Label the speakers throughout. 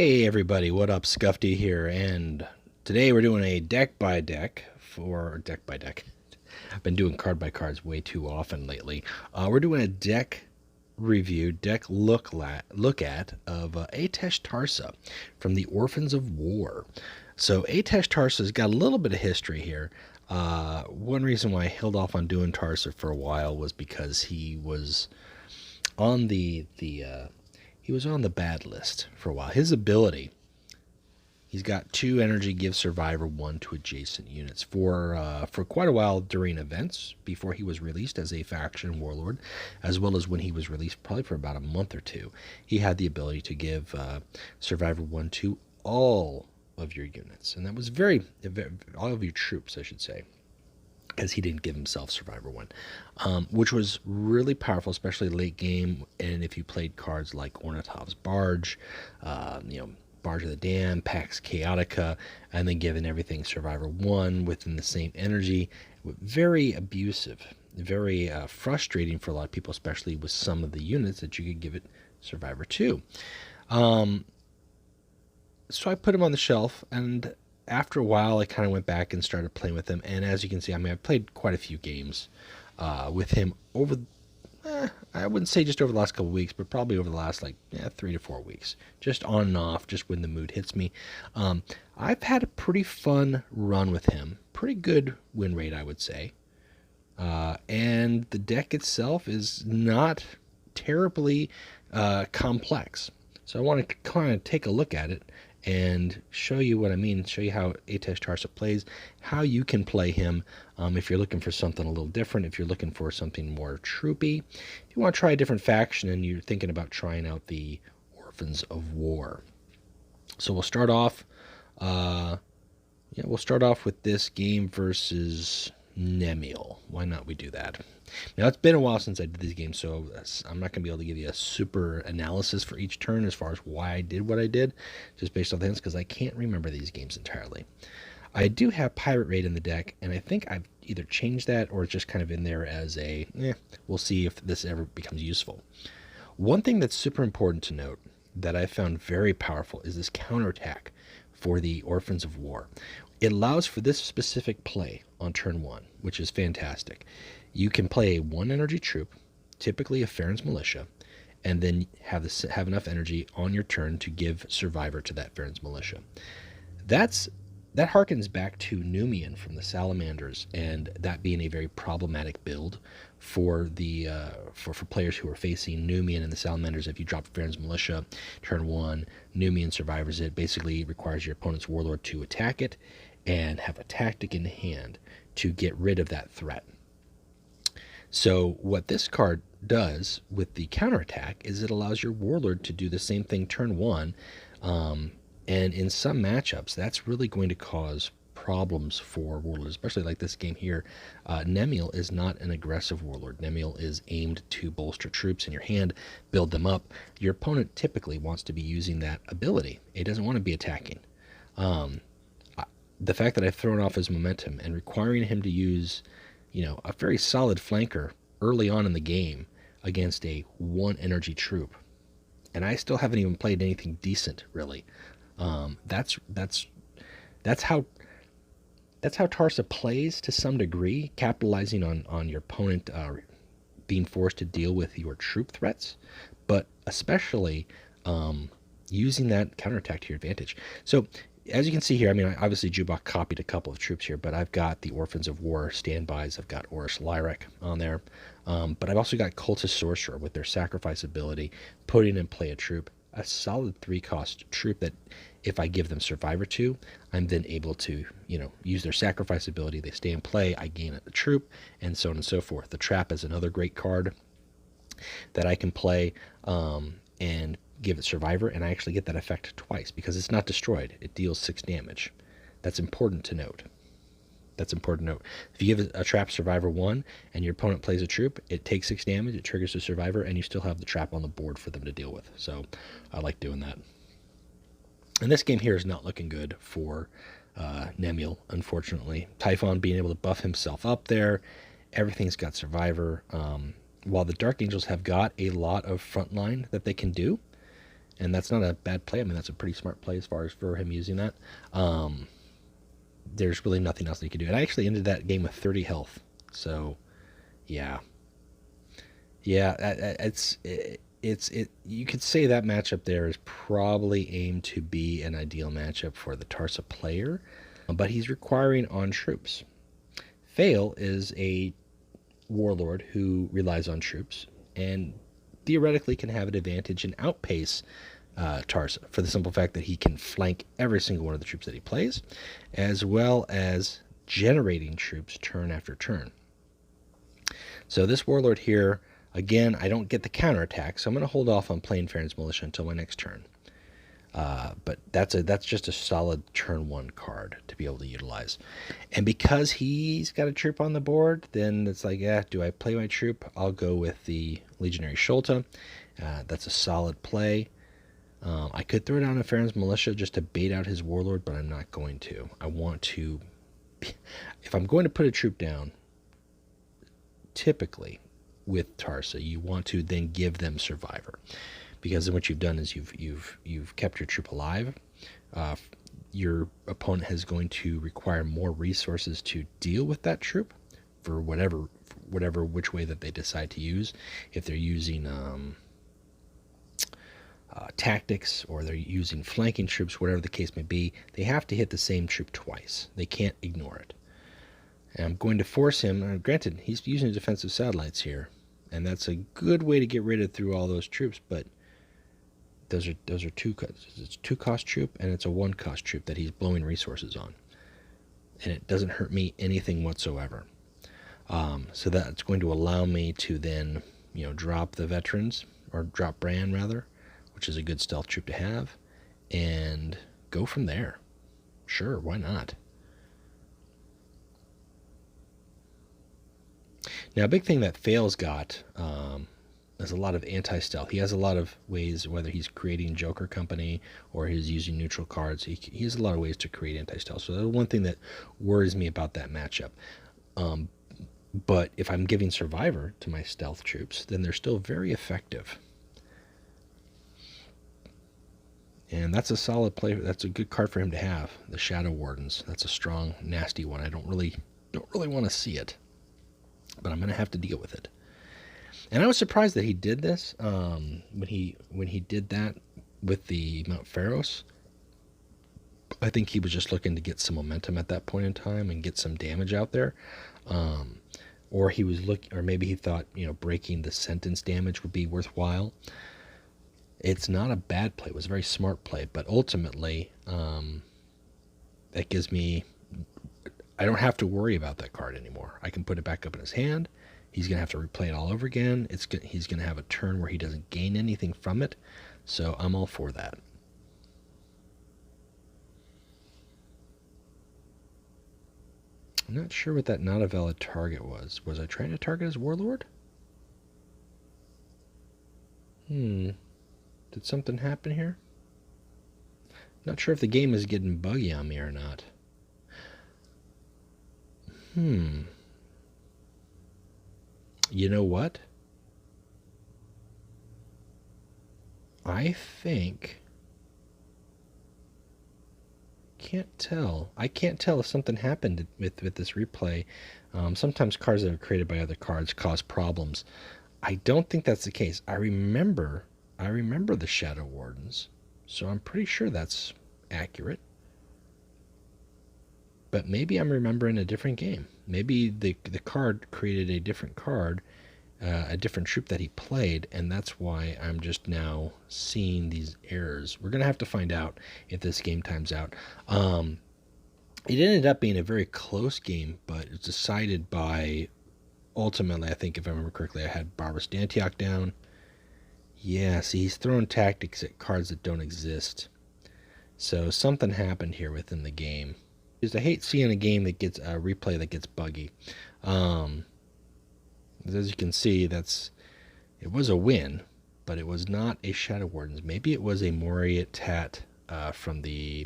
Speaker 1: Hey everybody, what up? Scuffy here, and today we're doing a deck by deck for deck by deck. I've been doing card by cards way too often lately. We're doing a deck review, deck look at of Atesh Tarsa from the Orphans of War. So Atesh Tarsa's got a little bit of history here. One reason why I held off on doing Tarsa for a while was because he was on he was on the bad list for a while. His ability, he's got 2 energy, give survivor 1 to adjacent units for quite a while during events before he was released as a faction warlord, as well as when he was released, probably for about a month or two. He had the ability to give survivor 1 to all of your units, and that was very all of your troops, I should say, because he didn't give himself survivor 1, which was really powerful, especially late game. And if you played cards like Ornitov's Barge, Barge of the Dam, Pax Chaotica, and then given everything survivor 1 within the same energy, very abusive, very frustrating for a lot of people, especially with some of the units that you could give it survivor 2. So I put him on the shelf, and after a while, I kind of went back and started playing with him. And as you can see, I've played quite a few games with him over, I wouldn't say just over the last couple of weeks, but probably over the last 3 to 4 weeks, just on and off, just when the mood hits me. I've had a pretty fun run with him, pretty good win rate, I would say. And the deck itself is not terribly complex. So I want to kind of take a look at it and show you what I mean, show you how Atesh Tarsa plays, how you can play him if you're looking for something a little different, if you're looking for something more troopy, if you want to try a different faction and you're thinking about trying out the Orphans of War. So we'll start off, with this game versus Nemiel. Why not we do that? Now, it's been a while since I did these games, so I'm not going to be able to give you a super analysis for each turn as far as why I did what I did, just based off the hints, because I can't remember these games entirely. I do have Pirate Raid in the deck, and I think I've either changed that or it's just kind of in there as a, we'll see if this ever becomes useful. One thing that's super important to note that I found very powerful is this counterattack for the Orphans of War. It allows for this specific play on turn 1, which is fantastic. You can play a 1 energy troop, typically a Farron's Militia, and then have enough energy on your turn to give survivor to that Farron's Militia. That harkens back to Numian from the Salamanders, and that being a very problematic build for the for players who are facing Numian and the Salamanders. If you drop Farron's Militia turn 1, Numian survivors it, basically requires your opponent's warlord to attack it and have a tactic in hand to get rid of that threat. So what this card does with the counterattack is it allows your warlord to do the same thing turn 1, and in some matchups that's really going to cause problems for warlords, especially like this game here. Nemiel is not an aggressive warlord. Nemiel is aimed to bolster troops in your hand, build them up. Your opponent typically wants to be using that ability. It doesn't want to be attacking. The fact that I've thrown off his momentum and requiring him to use a very solid flanker early on in the game against a 1 energy troop, and I still haven't even played anything decent really. That's how Tarsa plays to some degree, capitalizing on your opponent being forced to deal with your troop threats, but especially using that counterattack to your advantage. So as you can see here, obviously Jubok copied a couple of troops here, but I've got the Orphans of War standbys. I've got Orus Lyric on there, but I've also got Cultist Sorcerer with their sacrifice ability, putting in play a troop, a solid 3-cost troop that if I give them survivor to, I'm then able to, use their sacrifice ability. They stay in play, I gain a troop, and so on and so forth. The Trap is another great card that I can play and give it survivor, and I actually get that effect twice because it's not destroyed. It deals 6 damage. That's important to note. If you give a trap survivor 1 and your opponent plays a troop, it takes 6 damage, it triggers the survivor, and you still have the trap on the board for them to deal with. So I like doing that. And this game here is not looking good for Nemiel, unfortunately. Typhon being able to buff himself up there. Everything's got survivor. While the Dark Angels have got a lot of frontline that they can do, And that's not a bad play. I mean, that's a pretty smart play as far as for him using that. There's really nothing else he could do. And I actually ended that game with 30 health. So, yeah. Yeah, you could say that matchup there is probably aimed to be an ideal matchup for the Tarsa player, but he's requiring on troops. Fail is a warlord who relies on troops and theoretically can have an advantage and outpace Tarsa for the simple fact that he can flank every single one of the troops that he plays, as well as generating troops turn after turn. So this warlord here, again, I don't get the counterattack, so I'm going to hold off on playing Farron's Militia until my next turn. But that's just a solid turn 1 card to be able to utilize. And because he's got a troop on the board, then it's like, do I play my troop? I'll go with the Legionary Sholta. That's a solid play. I could throw down a Farron's Militia just to bait out his Warlord, but I'm not going to. I want to... If I'm going to put a troop down, typically with Tarsa, you want to then give them Survivor. Because then what you've done is you've kept your troop alive. Your opponent is going to require more resources to deal with that troop for which way that they decide to use. If they're using tactics or they're using flanking troops, whatever the case may be, they have to hit the same troop twice. They can't ignore it. And I'm going to force him. Granted, he's using defensive satellites here, and that's a good way to get rid of through all those troops, but those are it's a 2-cost troop and it's a 1-cost troop that he's blowing resources on, and it doesn't hurt me anything whatsoever. So that's going to allow me to then drop the veterans, or drop Bran rather, which is a good stealth troop to have, and go from there. Sure, why not? Now, a big thing that Fail's got is a lot of anti-stealth. He has a lot of ways, whether he's creating Joker Company or he's using neutral cards, he has a lot of ways to create anti-stealth. So that's one thing that worries me about that matchup. But if I'm giving Survivor to my stealth troops, then they're still very effective. And that's a solid play. That's a good card for him to have. The Shadow Wardens. That's a strong, nasty one. I don't really want to see it, but I'm going to have to deal with it. And I was surprised that he did this when he did that with the Mount Pharos. I think he was just looking to get some momentum at that point in time and get some damage out there. Or he was or maybe he thought breaking the sentence damage would be worthwhile. It's not a bad play. It was a very smart play, but ultimately, that gives me... I don't have to worry about that card anymore. I can put it back up in his hand. He's going to have to replay it all over again. He's going to have a turn where he doesn't gain anything from it, so I'm all for that. I'm not sure what that not a valid target was. Was I trying to target his Warlord? Did something happen here? Not sure if the game is getting buggy on me or not. You know what? I think... I can't tell if something happened with this replay. Sometimes cards that are created by other cards cause problems. I don't think that's the case. I remember the Shadow Wardens, so I'm pretty sure that's accurate. But maybe I'm remembering a different game. Maybe the card created a different card, a different troop that he played, and that's why I'm just now seeing these errors. We're going to have to find out if this game times out. It ended up being a very close game, but it's decided by, ultimately, I think if I remember correctly, I had Barbarous Dantioch down. Yeah, see, he's throwing tactics at cards that don't exist. So something happened here within the game. I hate seeing a game that gets a replay that gets buggy. As you can see, it was a win, but it was not a Shadow Wardens. Maybe it was a Moriat Tat from the...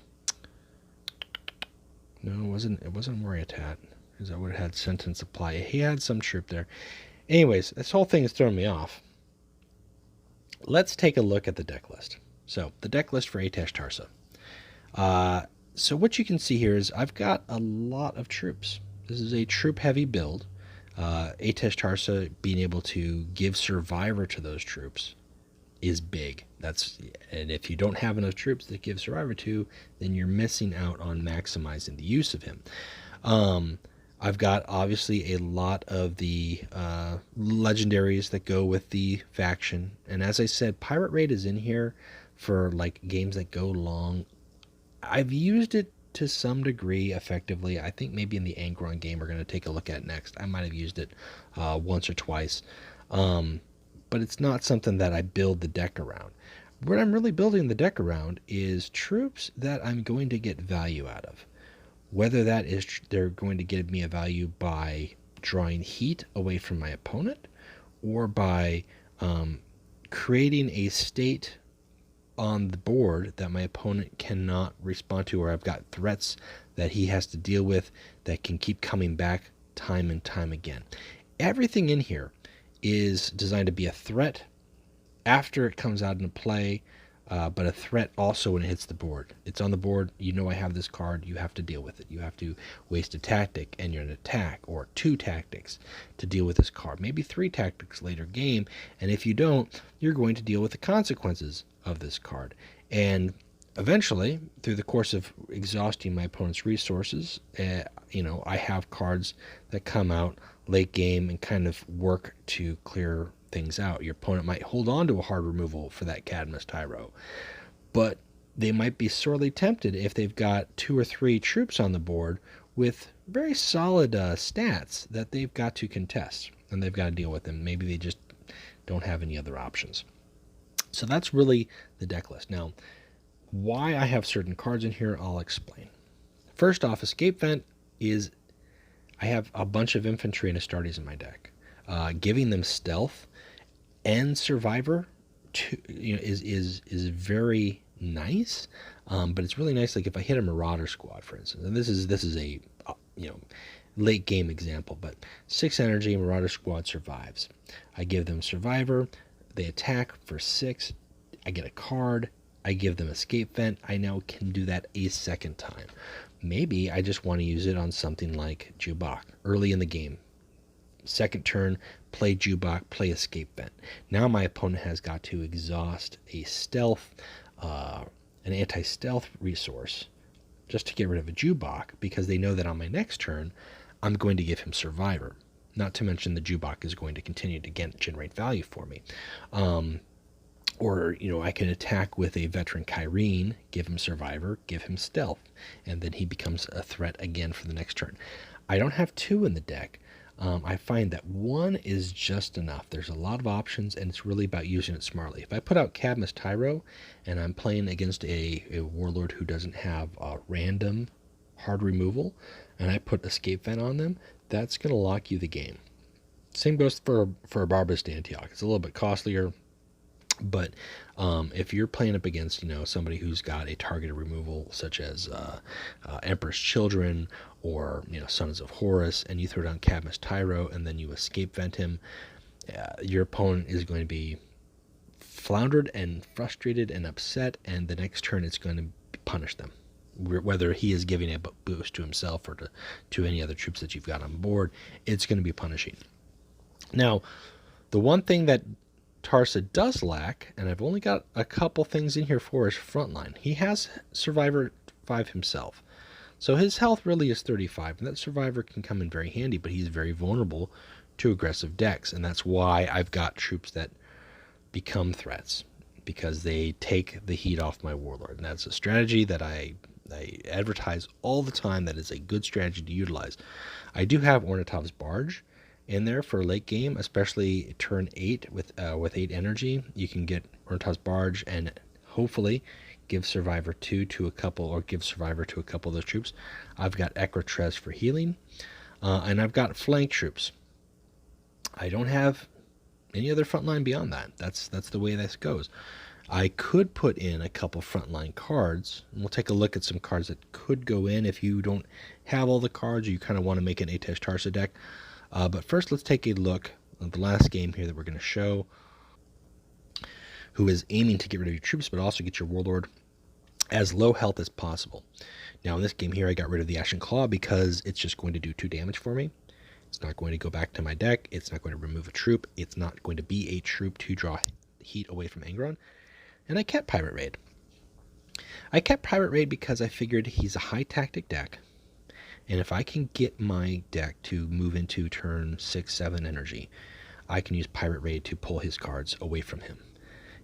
Speaker 1: No, it wasn't a Moriat Tat, because I would have had Sentence Apply. He had some troop there. Anyways, this whole thing is throwing me off. Let's take a look at the deck list. So the deck list for Atesh Tarsa. So what you can see here is I've got a lot of troops. This is a troop-heavy build. Atesh Tarsa being able to give survivor to those troops is big. And if you don't have enough troops to give survivor to, then you're missing out on maximizing the use of him. I've got obviously a lot of the legendaries that go with the faction, and as I said, Pirate Raid is in here for like games that go long. I've used it to some degree effectively. I think maybe in the Angron game we're going to take a look at next, I might have used it once or twice, but it's not something that I build the deck around. What I'm really building the deck around is troops that I'm going to get value out of. Whether that is they're going to give me a value by drawing heat away from my opponent, or by creating a state on the board that my opponent cannot respond to, or I've got threats that he has to deal with that can keep coming back time and time again. Everything in here is designed to be a threat after it comes out into play, but a threat also when it hits the board. It's on the board, you know I have this card, you have to deal with it. You have to waste a tactic and you're an attack, or 2 tactics to deal with this card. Maybe 3 tactics later game, and if you don't, you're going to deal with the consequences of this card. And eventually, through the course of exhausting my opponent's resources, I have cards that come out late game and kind of work to clear things out. Your opponent might hold on to a hard removal for that Cadmus Tyro, but they might be sorely tempted if they've got 2 or 3 troops on the board with very solid stats that they've got to contest, and they've got to deal with them. Maybe they just don't have any other options. So that's really the deck list. Now, why I have certain cards in here, I'll explain. First off, Escape Vent is, I have a bunch of infantry and Astartes in my deck. Giving them stealth and survivor is very nice, but it's really nice like if I hit a Marauder squad, for instance, and this is a late game example, but 6 energy, Marauder squad survives. I give them survivor, they attack for 6, I get a card, I give them Escape Vent, I now can do that a second time. Maybe I just want to use it on something like Jubak early in the game. Second turn, play Jubak, play Escape Vent. Now my opponent has got to exhaust a stealth, an anti-stealth resource just to get rid of a Jubak, because they know that on my next turn I'm going to give him survivor. Not to mention the Jubak is going to continue to generate value for me. Or, I can attack with a veteran Kyrene, give him survivor, give him stealth, and then he becomes a threat again for the next turn. I don't have 2 in the deck. I find that 1 is just enough. There's a lot of options, and it's really about using it smartly. If I put out Cadmus Tyro, and I'm playing against a Warlord who doesn't have random hard removal, and I put Escape Vent on them, that's going to lock you the game. Same goes for a Barbus Antioch. It's a little bit costlier, but if you're playing up against somebody who's got a targeted removal such as Emperor's Children or Sons of Horus, and you throw down Cadmus Tyro and then you Escape Vent him, your opponent is going to be floundered and frustrated and upset, and the next turn it's going to punish them, whether he is giving a boost to himself or to any other troops that you've got on board. It's going to be punishing. Now, the one thing that Tarsa does lack, and I've only got a couple things in here for his frontline. He has Survivor 5 himself, so his health really is 35, and that Survivor can come in very handy, but he's very vulnerable to aggressive decks, and that's why I've got troops that become threats, because they take the heat off my Warlord, and that's a strategy that I advertise all the time. That is a good strategy to utilize. I do have Ornitov's Barge in there for late game, especially turn 8 with 8 energy. You can get Ornitov's Barge and hopefully give Survivor 2 to a couple, or give Survivor to a couple of those troops. I've got Ekratres for healing, and I've got flank troops. I don't have any other frontline beyond that. That's the way this goes. I could put in a couple frontline cards, and we'll take a look at some cards that could go in if you don't have all the cards, or you kind of want to make an Atesh Tarsa deck. But first, let's take a look at the last game here that we're going to show. who is aiming to get rid of your troops, but also get your warlord as low health as possible. Now in this game here, I got rid of the Ashen Claw because it's just going to do 2 damage for me. It's not going to go back to my deck. It's not going to remove a troop. It's not going to be a troop to draw heat away from Angron. And I kept Pirate Raid. I kept Pirate Raid because I figured he's a high tactic deck. And if I can get my deck to move into turn 6, 7 energy, I can use Pirate Raid to pull his cards away from him.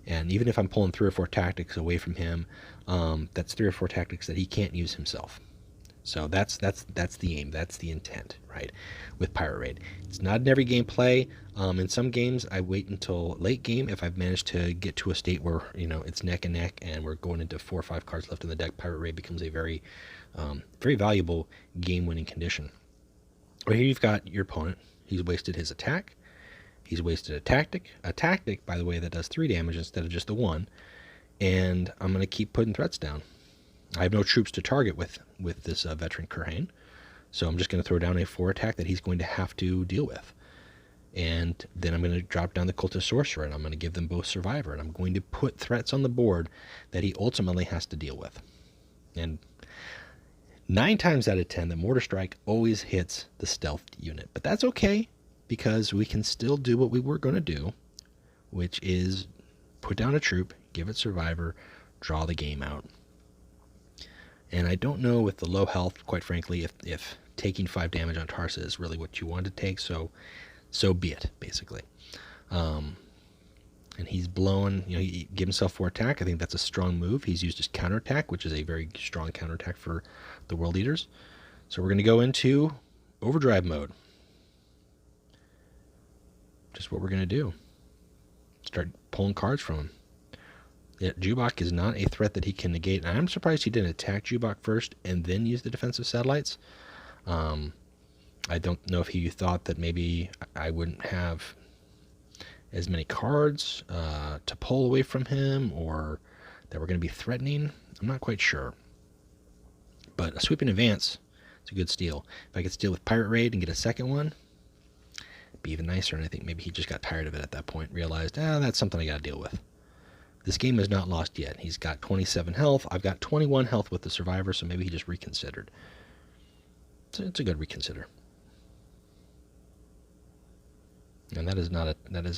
Speaker 1: And even if I'm pulling 3 or 4 tactics away from him, that's 3 or 4 tactics that he can't use himself. So that's the aim. That's the intent, right? With Pirate Raid, it's not in every game play. In some games, I wait until late game if I've managed to get to a state where it's neck and neck, and we're going into 4 or 5 cards left in the deck. Pirate Raid becomes a very, very valuable game-winning condition. Well, here you've got your opponent. He's wasted his attack. He's wasted a tactic. A tactic, by the way, that does 3 damage instead of just the 1. And I'm going to keep putting threats down. I have no troops to target with this veteran Kurhane, so I'm just going to throw down a 4 attack that he's going to have to deal with. And then I'm going to drop down the Cultist Sorcerer, and I'm going to give them both Survivor, and I'm going to put threats on the board that he ultimately has to deal with. And 9 times out of 10, the Mortar Strike always hits the stealth unit. But that's okay, because we can still do what we were going to do, which is put down a troop, give it Survivor, draw the game out. And I don't know with the low health, quite frankly, if taking 5 damage on Tarsa is really what you want to take, so be it, basically. And he's blowing, he gave himself 4 attack. I think that's a strong move. He's used his counterattack, which is a very strong counterattack for the World Eaters. So we're going to go into overdrive mode. Just what we're going to do. Start pulling cards from him. Yeah, Jubok is not a threat that he can negate, and I'm surprised he didn't attack Jubok first and then use the defensive satellites. I don't know if he thought that maybe I wouldn't have as many cards to pull away from him, or that we're going to be threatening. I'm not quite sure. But a sweeping advance, it's a good steal. If I could steal with Pirate Raid and get a second one, it'd be even nicer, and I think maybe he just got tired of it at that point, realized, that's something I got to deal with. This game is not lost yet. He's got 27 health. I've got 21 health with the Survivor, so maybe he just reconsidered. It's a good reconsider. And that is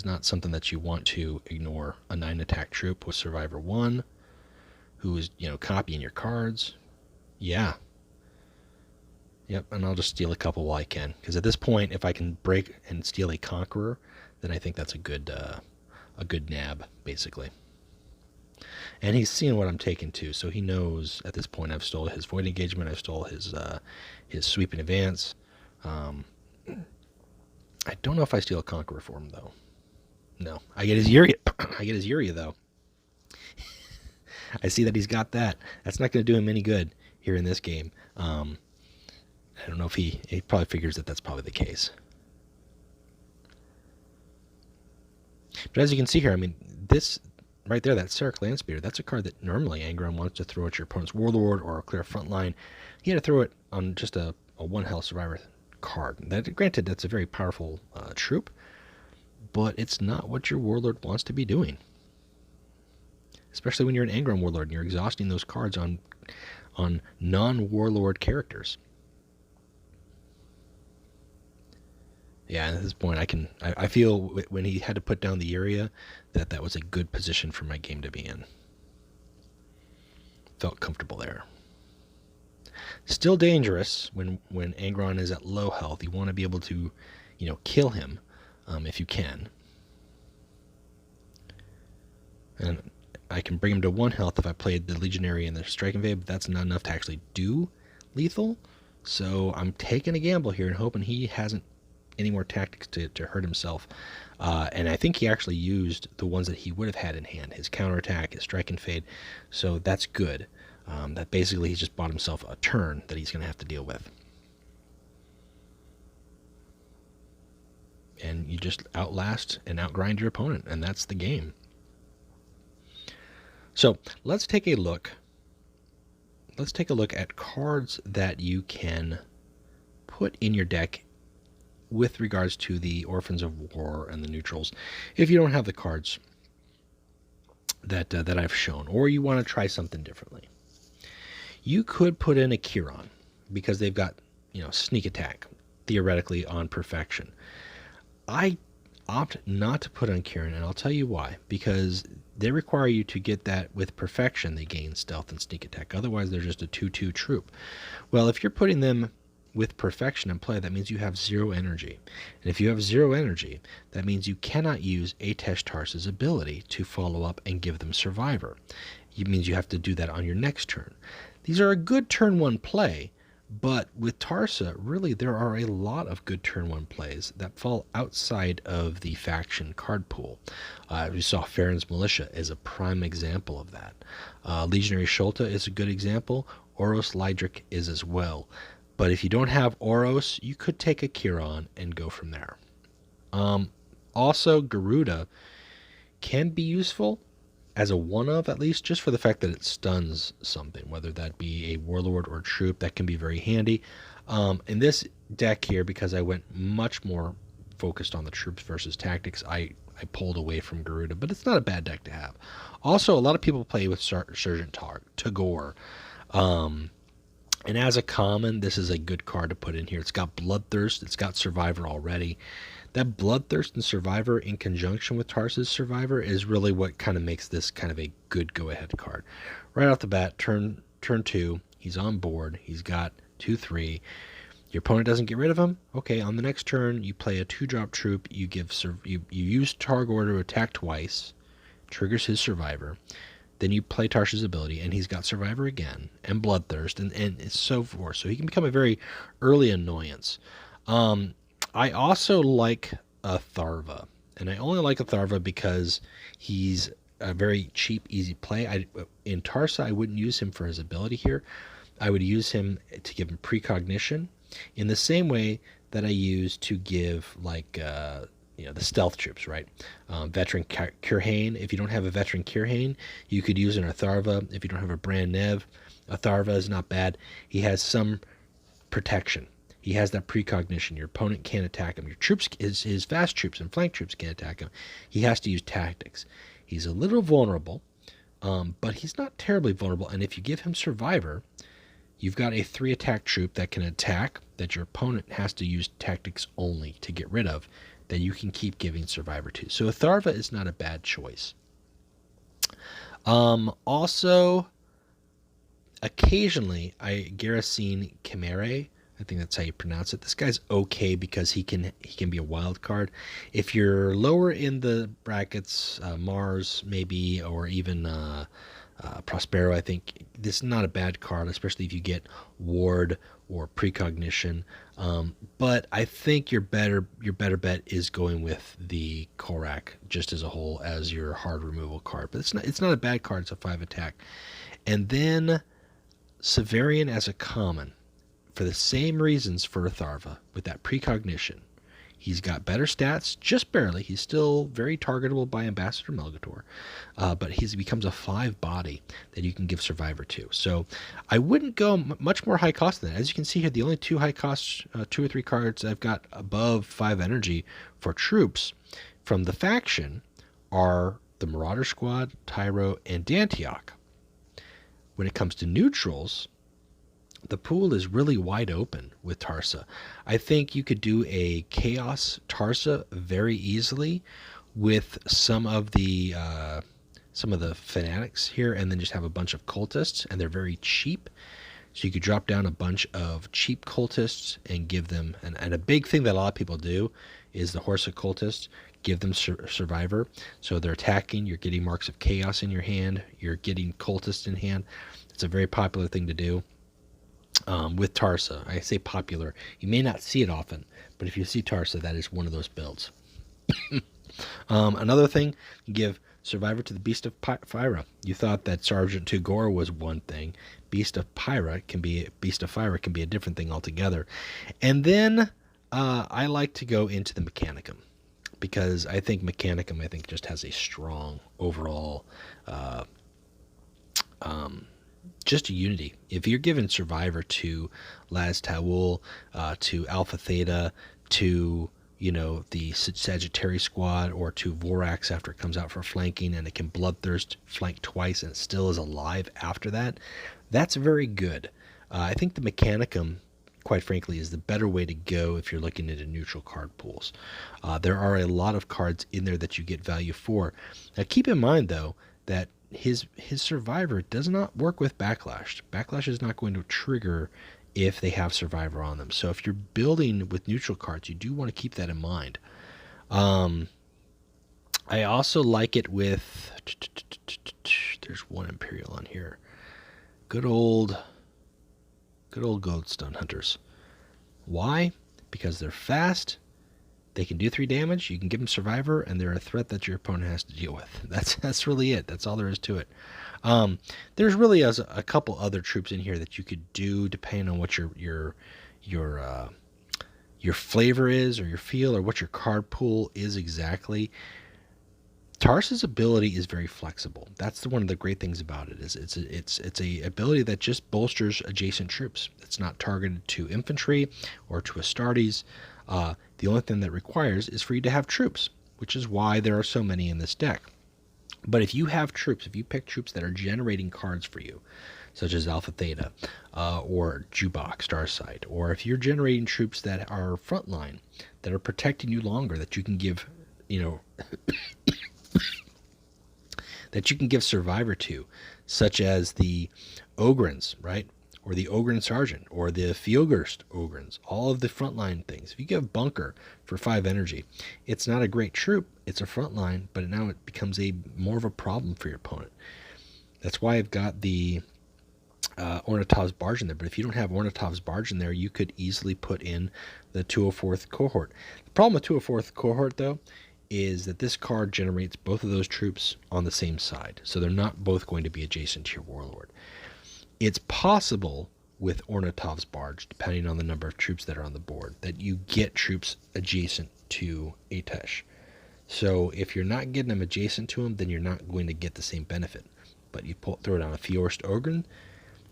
Speaker 1: not something that you want to ignore. A 9 attack troop with Survivor 1, who is copying your cards. Yeah. Yep, and I'll just steal a couple while I can, because at this point, if I can break and steal a Conqueror, then I think that's a good nab, basically. And he's seeing what I'm taking too, so he knows at this point I've stole his Void Engagement, I've stole his Sweep in Advance. I don't know if I steal a Conqueror for him though. No, I get his Yuria though. I see that he's got that. That's not going to do him any good here in this game. I don't know if he probably figures that that's probably the case. But as you can see here, I mean, this right there, that Serric Landspeeder, that's a card that normally Angron wants to throw at your opponent's Warlord or a clear front line. He had to throw it on just a 1 health Survivor card. Granted, that's a very powerful troop, but it's not what your Warlord wants to be doing. Especially when you're an Angron Warlord and you're exhausting those cards on non-Warlord characters. Yeah, at this point, I feel when he had to put down the area that was a good position for my game to be in. Felt comfortable there. Still dangerous when Angron is at low health. You want to be able to, kill him if you can. And I can bring him to 1 health if I played the Legionary and the Strike Invade, but that's not enough to actually do lethal. So I'm taking a gamble here and hoping he hasn't any more tactics to hurt himself. And I think he actually used the ones that he would have had in hand, his counterattack, his strike and fade. So that's good. That basically he's just bought himself a turn that he's going to have to deal with. And you just outlast and outgrind your opponent, and that's the game. So let's take a look. Let's take a look at cards that you can put in your deck with regards to the Orphans of War and the neutrals, if you don't have the cards that I've shown, or you want to try something differently. You could put in a Chiron because they've got, sneak attack theoretically on perfection. I opt not to put on Chiron, and I'll tell you why. Because they require you to get that with perfection. They gain stealth and sneak attack. Otherwise, they're just a 2/2 troop. Well, if you're putting them with perfection in play, that means you have 0 energy. And if you have 0 energy, that means you cannot use Atesh Tarsa's ability to follow up and give them Survivor. It means you have to do that on your next turn. These are a good turn 1 play, but with Tarsa, really there are a lot of good turn 1 plays that fall outside of the faction card pool. We saw Farron's Militia is a prime example of that. Legionary Sholta is a good example. Oros Lydric is as well. But if you don't have Oros, you could take a Chiron and go from there. Also, Garuda can be useful as a one-of, at least, just for the fact that it stuns something, whether that be a warlord or troop. That can be very handy. In this deck here, because I went much more focused on the troops versus tactics, I pulled away from Garuda, but it's not a bad deck to have. Also, a lot of people play with Sergeant Tagore. And as a common, this is a good card to put in here. It's got Bloodthirst. It's got Survivor already. That Bloodthirst and Survivor in conjunction with Tarsa's Survivor is really what kind of makes this kind of a good go-ahead card. Right off the bat, turn 2, he's on board. He's got 2/3. Your opponent doesn't get rid of him. Okay, on the next turn, you play a 2-drop troop. You use Tagore to attack twice, triggers his Survivor. Then you play Tarsa's ability, and he's got Survivor again, and Bloodthirst, and so forth. So he can become a very early annoyance. I also like Atharva, and I only like Atharva because he's a very cheap, easy play. In Tarsa, I wouldn't use him for his ability here. I would use him to give him precognition in the same way that I use to give, the stealth troops, right? Veteran Kirhane. If you don't have a veteran Kirhane, you could use an Atharva. If you don't have a Brand Nev, Atharva is not bad. He has some protection. He has that precognition. Your opponent can't attack him. Your troops, his fast troops and flank troops can't attack him. He has to use tactics. He's a little vulnerable, but he's not terribly vulnerable. And if you give him Survivor, you've got a 3-attack troop that can attack, that your opponent has to use tactics only to get rid of, that you can keep giving Survivor to. So Atharva is not a bad choice. Also, occasionally, Garrison Chimere, I think that's how you pronounce it. This guy's okay because he can be a wild card. If you're lower in the brackets, Mars maybe, or even Prospero, I think this is not a bad card, especially if you get Ward or Precognition. But I think your better bet is going with the Korak just as a whole as your hard removal card. But it's not a bad card. It's a 5 attack. And then Severian as a common, for the same reasons for Atharva, with that precognition. He's got better stats, just barely. He's still very targetable by Ambassador Melgator, but he becomes a 5 body that you can give Survivor to. So I wouldn't go much more high cost than that. As you can see here, the only 2 high cost, 2 or 3 cards I've got above 5 energy for troops from the faction are the Marauder Squad, Tyro, and Dantioch. When it comes to neutrals, the pool is really wide open with Tarsa. I think you could do a Chaos Tarsa very easily with some of the fanatics here, and then just have a bunch of cultists, and they're very cheap. So you could drop down a bunch of cheap cultists and give them, and a big thing that a lot of people do is the Horus cultists, give them Survivor. So they're attacking, you're getting Marks of Chaos in your hand, you're getting cultists in hand. It's a very popular thing to do. With Tarsa, I say popular. You may not see it often, but if you see Tarsa, that is one of those builds. Another thing, you give Survivor to the Beast of Fyra. You thought that Sergeant Tagore was one thing. Beast of Fyra can be a different thing altogether. And then I like to go into the Mechanicum, because I think Mechanicum just has a strong overall just a unity. If you're given Survivor to Laz Taul, to Alpha Theta, to you know, the Sagittarius squad, or to Vorax after it comes out for flanking, and it can Bloodthirst flank twice and it still is alive after that. That's very good. I think the Mechanicum, quite frankly, is the better way to go if you're looking into neutral card pools. There are a lot of cards in there that you get value for. Now keep in mind, though, that his Survivor does not work with Backlash. Backlash is not going to trigger if they have Survivor on them. So if you're building with neutral cards, you do want to keep that in mind. I also like it with... There's one Imperial on here. Good old Goldstone Hunters. Why? Because they're fast. They can do 3 damage. You can give them Survivor, and they're a threat that your opponent has to deal with. That's really it. That's all there is to it. There's really a couple other troops in here that you could do depending on what your flavor is, or your feel, or what your card pool is exactly. Tarsa's ability is very flexible. That's one of the great things about it. Is it's a ability that just bolsters adjacent troops. It's not targeted to infantry or to Astartes. The only thing that requires is for you to have troops, which is why there are so many in this deck. But if you have troops, if you pick troops that are generating cards for you, such as Alpha Theta, or Jubok, Starsight, or if you're generating troops that are frontline, that are protecting you longer, that you can give, you know, that you can give Survivor to, such as the Ogrins, right? Or the Ogrin Sergeant, or the Fjogurst Ogrins, all of the frontline things. If you give Bunker for 5 energy, it's not a great troop, it's a frontline, but now it becomes more of a problem for your opponent. That's why I've got the Ornatov's Barge in there, but if you don't have Ornatov's Barge in there, you could easily put in the 204th Cohort. The problem with 204th Cohort, though, is that this card generates both of those troops on the same side, so they're not both going to be adjacent to your Warlord. It's possible with Ornatov's Barge, depending on the number of troops that are on the board, that you get troops adjacent to Atesh. So if you're not getting them adjacent to him, then you're not going to get the same benefit. But you throw it on a Fjorst Ogren,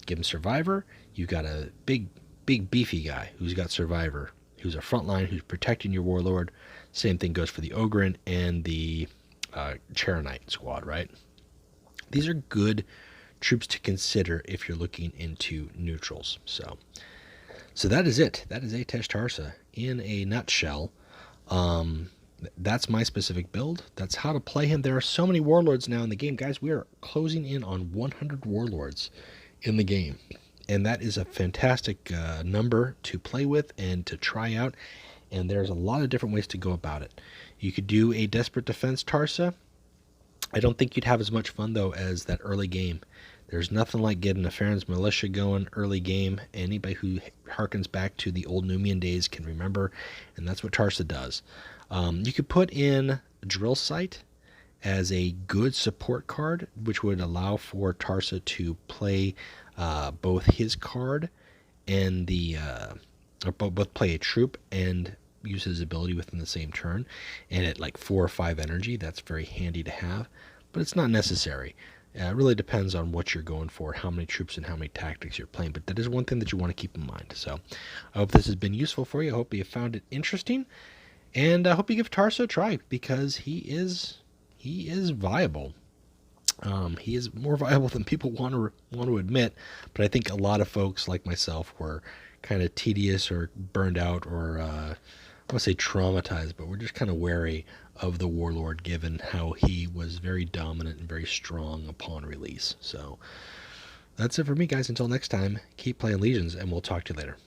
Speaker 1: give him Survivor, you got a big beefy guy who's got Survivor, who's a frontline, who's protecting your Warlord. Same thing goes for the Ogren and the Charonite squad, right? These are good troops to consider if you're looking into neutrals. So that is it. That is Atesh Tarsa in a nutshell. That's my specific build. That's how to play him. There are so many Warlords now in the game. Guys, we are closing in on 100 Warlords in the game. And that is a fantastic number to play with and to try out. And there's a lot of different ways to go about it. You could do a Desperate Defense Tarsa. I don't think you'd have as much fun, though, as that early game. There's nothing like getting a Farron's Militia going early game. Anybody who harkens back to the old Numian days can remember, and that's what Tarsa does. You could put in Drill Sight as a good support card, which would allow for Tarsa to play both his card and both play a troop and use his ability within the same turn. And at like 4 or 5 energy, that's very handy to have, but it's not necessary. It really depends on what you're going for, how many troops and how many tactics you're playing, but that is one thing that you want to keep in mind. So I hope this has been useful for you. I hope you found it interesting, and I hope you give Tarsa a try, because he is viable. He is more viable than people want to admit, but I think a lot of folks like myself were kind of tedious or burned out, or I want to say traumatized, but we're just kind of wary of the Warlord, given how he was very dominant and very strong upon release. So that's it for me, guys. Until next time, keep playing Legions, and we'll talk to you later.